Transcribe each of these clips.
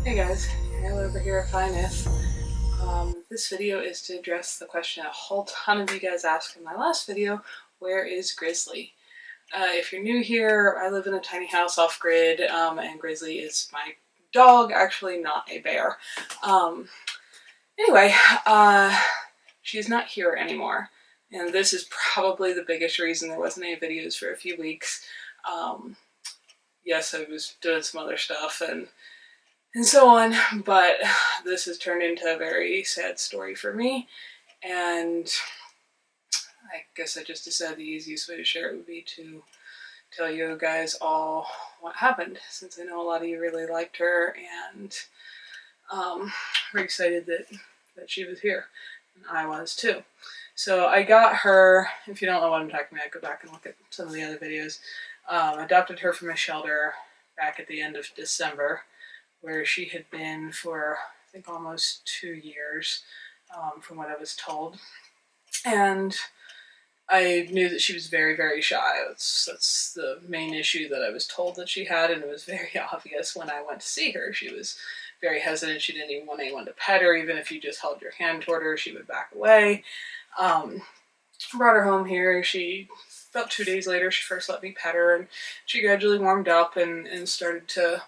Hey guys, Hale over here at Nyth. This video is to address the question a whole ton of you guys asked in my last video, where is Grizzly? If you're new here, I live in a tiny house off-grid, and Grizzly is my dog, actually not a bear. Anyway, she's not here anymore, and this is probably the biggest reason there wasn't any videos for a few weeks. Yes, I was doing some other stuff and so on, but this has turned into a very sad story for me, and I guess I just decided the easiest way to share it would be to tell you guys all what happened, since I know a lot of you really liked her and were excited that she was here, and I was too. So I got her, if you don't know what I'm talking about, go back and look at some of the other videos. Adopted her from a shelter back at the end of December, where she had been for, I think, almost 2 years, from what I was told. And I knew that she was very, very shy. That's the main issue that I was told that she had, and it was very obvious when I went to see her. She was very hesitant. She didn't even want anyone to pet her. Even if you just held your hand toward her, she would back away. Brought her home here. About 2 days later, she first let me pet her, and she gradually warmed up and started to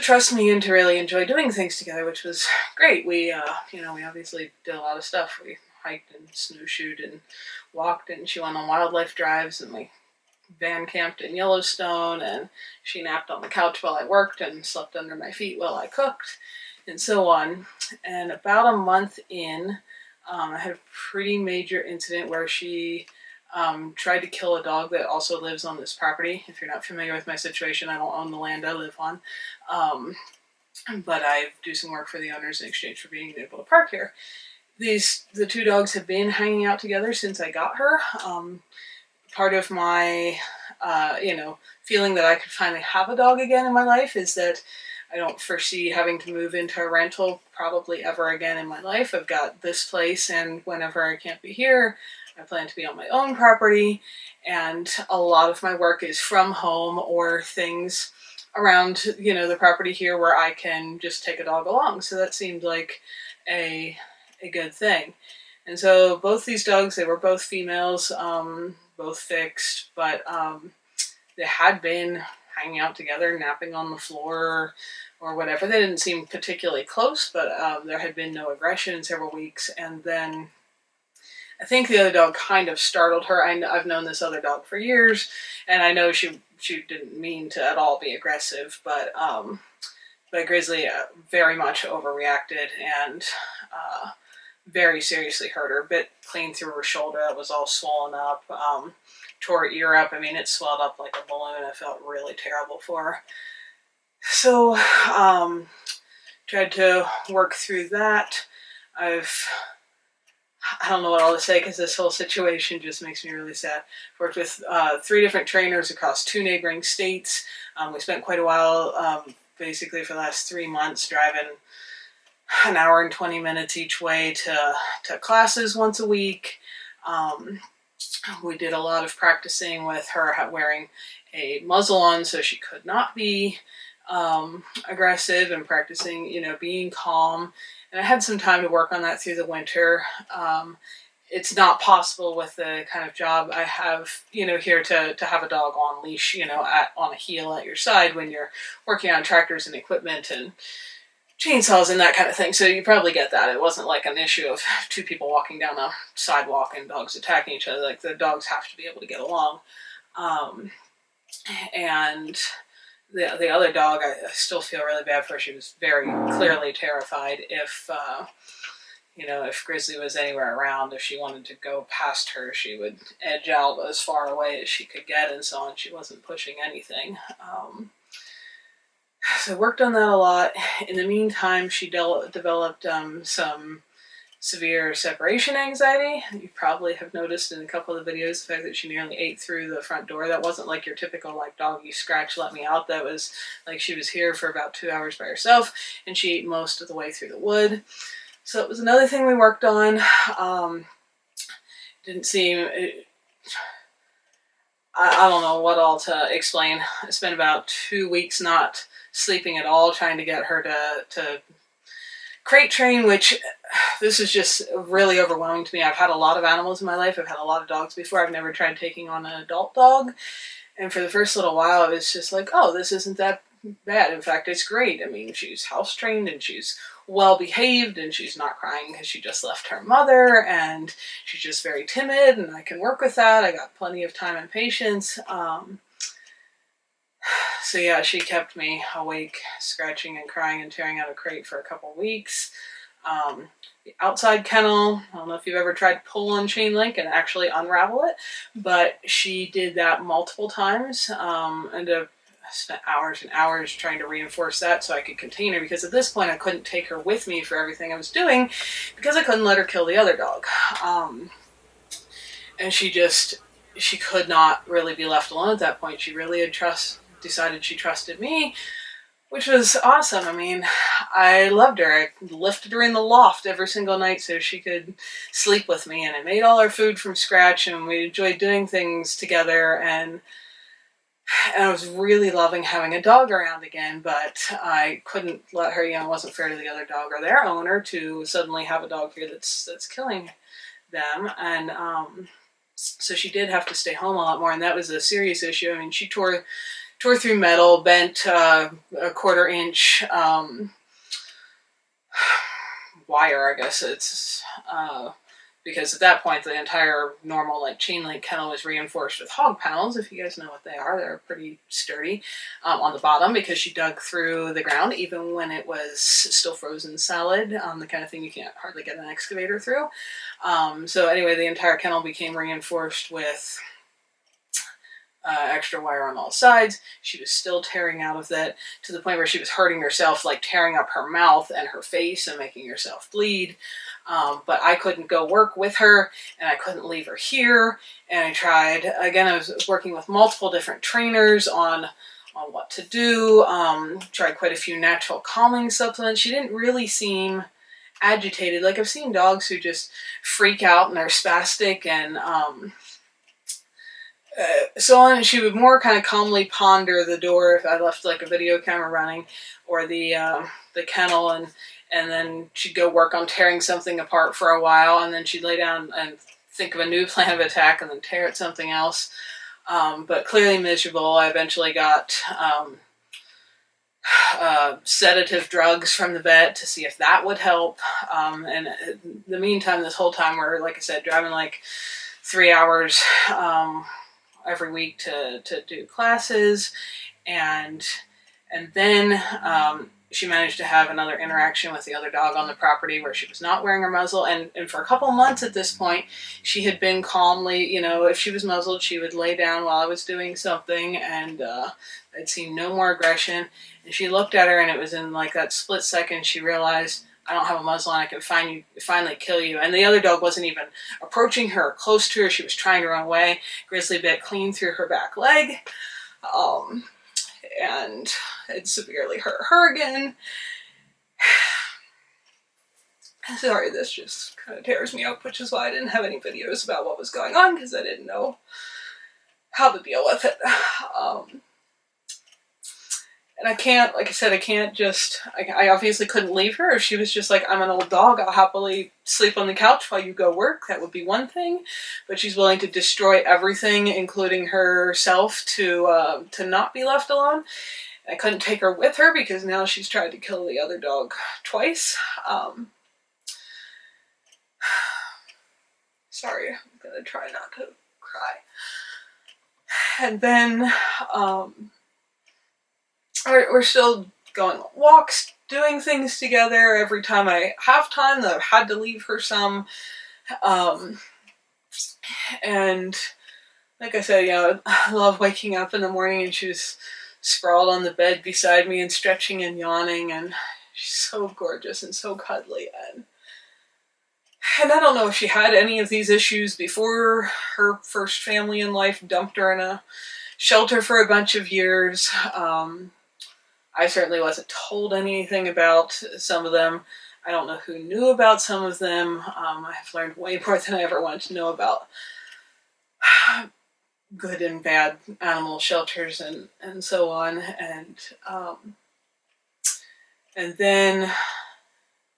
trust me and to really enjoy doing things together, which was great. We obviously did a lot of stuff. We hiked and snowshoed and walked, and she went on wildlife drives, and we van camped in Yellowstone, and she napped on the couch while I worked and slept under my feet while I cooked, and so on. And about a month in, I had a pretty major incident where she tried to kill a dog that also lives on this property. If you're not familiar with my situation, I don't own the land I live on, but I do some work for the owners in exchange for being able to park here. The two dogs have been hanging out together since I got her. Part of my, feeling that I could finally have a dog again in my life is that I don't foresee having to move into a rental probably ever again in my life. I've got this place, and whenever I can't be here, I plan to be on my own property, and a lot of my work is from home or things around, the property here where I can just take a dog along. So that seemed like a good thing. And so both these dogs, they were both females, both fixed, but they had been hanging out together, napping on the floor or whatever. They didn't seem particularly close, but there had been no aggression in several weeks. And then I think the other dog kind of startled her. I've known this other dog for years, and I know she didn't mean to at all be aggressive, but Grizzly very much overreacted and very seriously hurt her. Bit clean through her shoulder. It was all swollen up. Tore her ear up. I mean, it swelled up like a balloon. I felt really terrible for her. So tried to work through that. I don't know what all to say because this whole situation just makes me really sad. Worked with 3 different trainers across 2 neighboring states. We spent quite a while, basically for the last 3 months, driving an hour and 20 minutes each way to classes once a week. We did a lot of practicing with her wearing a muzzle on so she could not be aggressive, and practicing, being calm. And I had some time to work on that through the winter. It's not possible with the kind of job I have, here to have a dog on leash, on a heel at your side when you're working on tractors and equipment and chainsaws and that kind of thing. So you probably get that. It wasn't like an issue of 2 people walking down a sidewalk and dogs attacking each other. Like, the dogs have to be able to get along. And the other dog, I still feel really bad for her. She was very clearly terrified if Grizzly was anywhere around. If she wanted to go past her, she would edge out as far away as she could get and so on. She wasn't pushing anything. So I worked on that a lot. In the meantime, she developed some severe separation anxiety. You probably have noticed in a couple of the videos the fact that she nearly ate through the front door. That wasn't like your typical, like, doggy scratch, let me out. That was like she was here for about 2 hours by herself, and she ate most of the way through the wood. So it was another thing we worked on. I don't know what all to explain. I spent about 2 weeks not sleeping at all, trying to get her to crate train, which this is just really overwhelming to me. I've had a lot of animals in my life. I've had a lot of dogs before. I've never tried taking on an adult dog. And for the first little while, it was just like, oh, this isn't that bad. In fact, it's great. I mean, she's house trained and she's well behaved and she's not crying because she just left her mother, and she's just very timid, and I can work with that. I got plenty of time and patience. So yeah, she kept me awake, scratching and crying and tearing out a crate for a couple weeks. The outside kennel, I don't know if you've ever tried to pull on chain link and actually unravel it, but she did that multiple times. And I spent hours and hours trying to reinforce that so I could contain her, because at this point I couldn't take her with me for everything I was doing because I couldn't let her kill the other dog. And she could not really be left alone at that point. She really had decided she trusted me, which was awesome. I mean, I loved her. I lifted her in the loft every single night so she could sleep with me, and I made all her food from scratch, and we enjoyed doing things together, and I was really loving having a dog around again, but I couldn't let her, it wasn't fair to the other dog or their owner to suddenly have a dog here that's killing them. And so she did have to stay home a lot more, and that was a serious issue. I mean, she tore through metal, bent a 1/4 inch wire, I guess it's, because at that point the entire normal like chain link kennel was reinforced with hog panels. If you guys know what they are, they're pretty sturdy on the bottom, because she dug through the ground even when it was still frozen solid, the kind of thing you can't hardly get an excavator through. So anyway, the entire kennel became reinforced with extra wire on all sides. She was still tearing out of that, to the point where she was hurting herself, like tearing up her mouth and her face and making herself bleed. But I couldn't go work with her, and I couldn't leave her here. And I tried, again, I was working with multiple different trainers on what to do. Tried quite a few natural calming supplements. She didn't really seem agitated. Like, I've seen dogs who just freak out and they're spastic and so on. She would more kind of calmly ponder the door if I left like a video camera running, or the kennel, and then she'd go work on tearing something apart for a while, and then she'd lay down and think of a new plan of attack and then tear at something else. But clearly miserable. I eventually got sedative drugs from the vet to see if that would help. And in the meantime, this whole time we're, like I said, driving like 3 hours every week to do classes, and then she managed to have another interaction with the other dog on the property where she was not wearing her muzzle, and for a couple months at this point she had been calmly, if she was muzzled, she would lay down while I was doing something, and I'd seen no more aggression. And she looked at her, and it was in like that split second she realized, I don't have a muzzle and I can finally kill you. And the other dog wasn't even approaching her or close to her. She was trying to run away. Grizzly bit clean through her back leg. And it severely hurt her again. Sorry, this just kind of tears me up, which is why I didn't have any videos about what was going on, because I didn't know how to deal with it. And I can't, like I said, I obviously couldn't leave her. If she was just like, I'm an old dog, I'll happily sleep on the couch while you go work, that would be one thing. But she's willing to destroy everything, including herself, to not be left alone. And I couldn't take her with her because now she's tried to kill the other dog twice. Sorry, I'm gonna try not to cry. And then, we're still going on walks, doing things together. Every time I have time, I've had to leave her some. And like I said, I love waking up in the morning and she's sprawled on the bed beside me and stretching and yawning, and she's so gorgeous and so cuddly. And I don't know if she had any of these issues before her first family in life dumped her in a shelter for a bunch of years. I certainly wasn't told anything about some of them. I don't know who knew about some of them. I've learned way more than I ever wanted to know about. good and bad animal shelters and so on. And then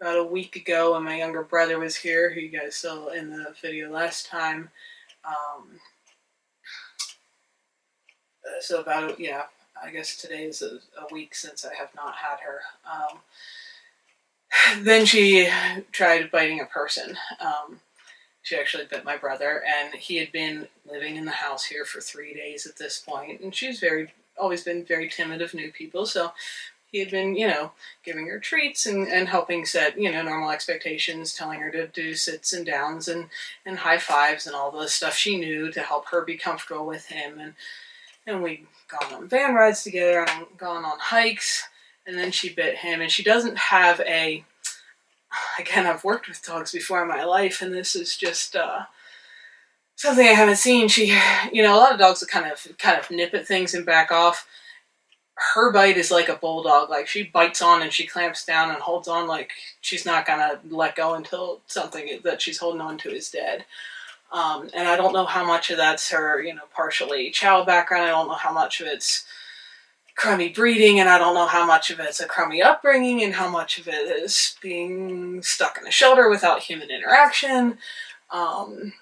about a week ago when my younger brother was here, who you guys saw in the video last time, so about, yeah, I guess today is a week since I have not had her. Then she tried biting a person. She actually bit my brother, and he had been living in the house here for 3 days at this point, and she's always been very timid of new people, so he had been, giving her treats and helping set, normal expectations, telling her to do sits and downs and high fives and all the stuff she knew to help her be comfortable with him. And we'd gone on van rides together and gone on hikes, and then she bit him. And she doesn't have again, I've worked with dogs before in my life, and this is just something I haven't seen. She, a lot of dogs will kind of nip at things and back off. Her bite is like a bulldog. Like, she bites on and she clamps down and holds on like she's not gonna let go until something that she's holding on to is dead. And I don't know how much of that's her, partially chow background. I don't know how much of it's crummy breeding, and I don't know how much of it's a crummy upbringing, and how much of it is being stuck in a shelter without human interaction. And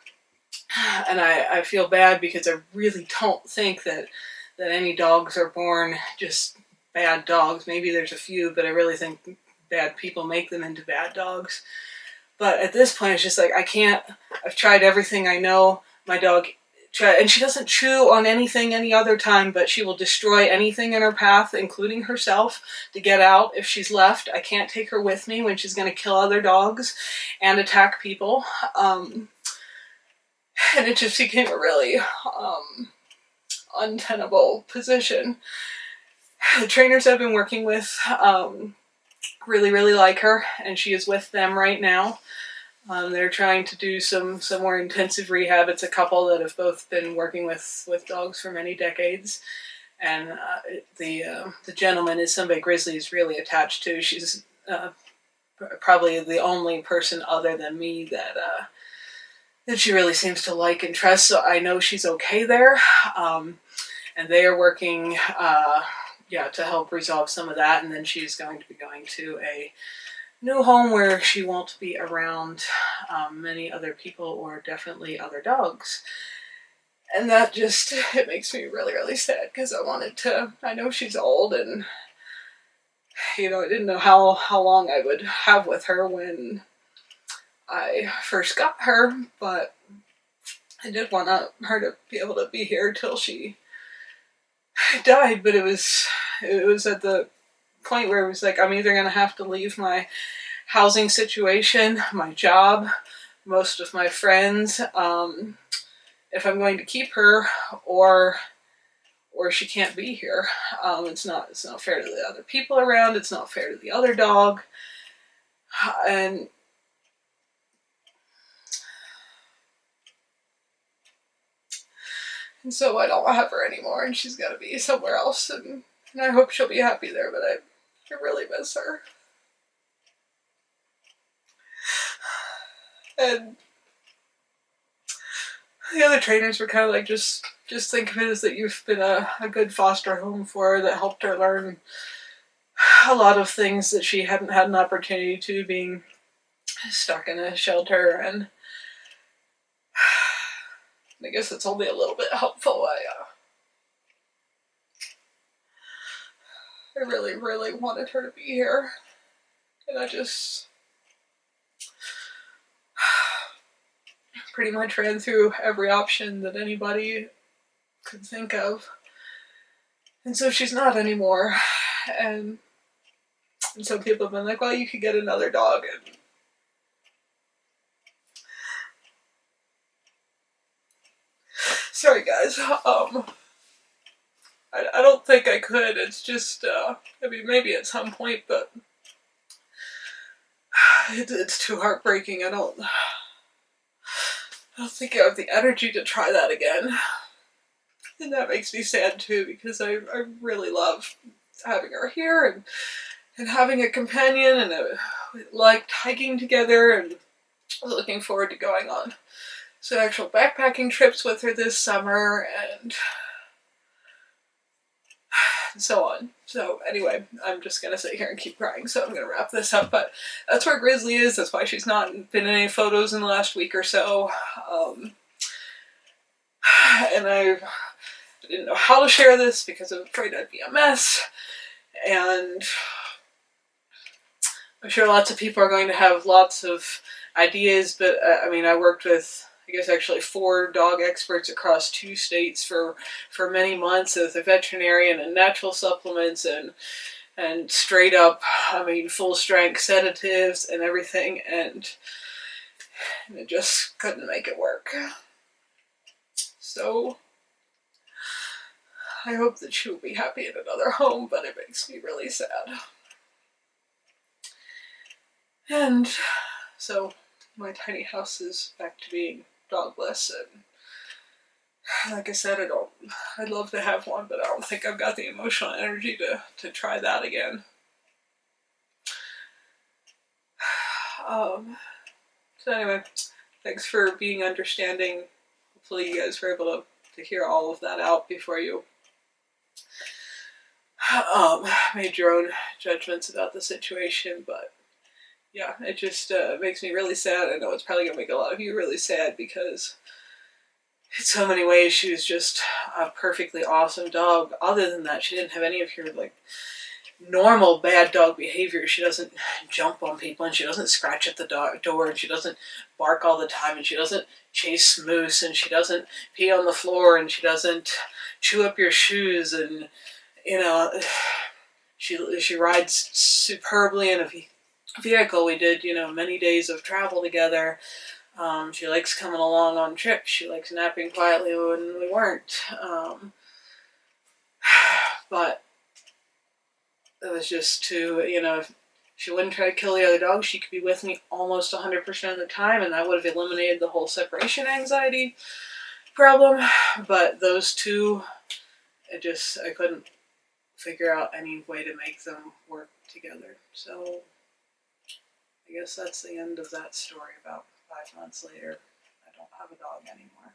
I feel bad because I really don't think that any dogs are born just bad dogs. Maybe there's a few, but I really think bad people make them into bad dogs. But at this point, it's just like, I've tried everything I know. My dog, and she doesn't chew on anything any other time, but she will destroy anything in her path, including herself, to get out if she's left. I can't take her with me when she's going to kill other dogs and attack people. And it just became a really untenable position. The trainers I've been working with really, really like her, and she is with them right now. They're trying to do some more intensive rehab. It's a couple that have both been working with dogs for many decades. And the gentleman is somebody Grizzly is really attached to. She's probably the only person other than me that she really seems to like and trust. So I know she's okay there. And they are working to help resolve some of that. And then she's going to be going to a new home where she won't be around many other people, or definitely other dogs. And that just, it makes me really, really sad, because I know she's old, and I didn't know how long I would have with her when I first got her, but I did want her to be able to be here till she died. But it was at the point where it was like, I'm either going to have to leave my housing situation, my job, most of my friends, if I'm going to keep her, or she can't be here. It's not fair to the other people around. It's not fair to the other dog. And so I don't have her anymore, and she's got to be somewhere else, and I hope she'll be happy there, but I really miss her. And the other trainers were kind of like, just think of it as that you've been a good foster home for her, that helped her learn a lot of things that she hadn't had an opportunity to, being stuck in a shelter. And I guess it's only a little bit helpful. I really, really wanted her to be here, and I just pretty much ran through every option that anybody could think of. And so she's not anymore. And some people have been like, well, you could get another dog. And sorry, guys. I don't think I could. It's just, maybe at some point, but it's too heartbreaking. I don't think I have the energy to try that again. And that makes me sad too, because I really love having her here and having a companion, and we liked hiking together, and I was looking forward to going on some actual backpacking trips with her this summer, and so on. So anyway, I'm just gonna sit here and keep crying, so I'm gonna wrap this up. But that's where Grizzly is. That's why she's not been in any photos in the last week or so. And I didn't know how to share this because I'm afraid I'd be a mess. And I'm sure lots of people are going to have lots of ideas, but I mean, I worked with, I guess, actually 4 dog experts across 2 states for many months as a veterinarian, and natural supplements and straight up, I mean, full strength sedatives and everything, and it just couldn't make it work. So I hope that she will be happy in another home, but it makes me really sad. And so my tiny house is back to being dogless, and like I said, I'd love to have one, but I don't think I've got the emotional energy to try that again. So anyway, thanks for being understanding. Hopefully you guys were able to hear all of that out before you made your own judgments about the situation. But yeah, it just makes me really sad. I know it's probably going to make a lot of you really sad, because in so many ways she was just a perfectly awesome dog. Other than that, she didn't have any of your like normal bad dog behavior. She doesn't jump on people, and she doesn't scratch at the door, and she doesn't bark all the time, and she doesn't chase moose, and she doesn't pee on the floor, and she doesn't chew up your shoes, and you know, she rides superbly in a vehicle. We did, many days of travel together. She likes coming along on trips. She likes napping quietly when we weren't. But it was just if she wouldn't try to kill the other dog, she could be with me almost 100% of the time, and that would have eliminated the whole separation anxiety problem. But those two, I couldn't figure out any way to make them work together. So I guess that's the end of that story. About 5 months later, I don't have a dog anymore.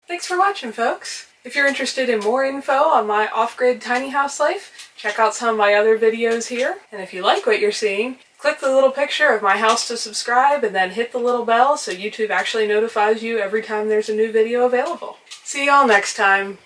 Thanks for watching, folks. If you're interested in more info on my off-grid tiny house life, check out some of my other videos here. And if you like what you're seeing, click the little picture of my house to subscribe, and then hit the little bell so YouTube actually notifies you every time there's a new video available. See y'all next time.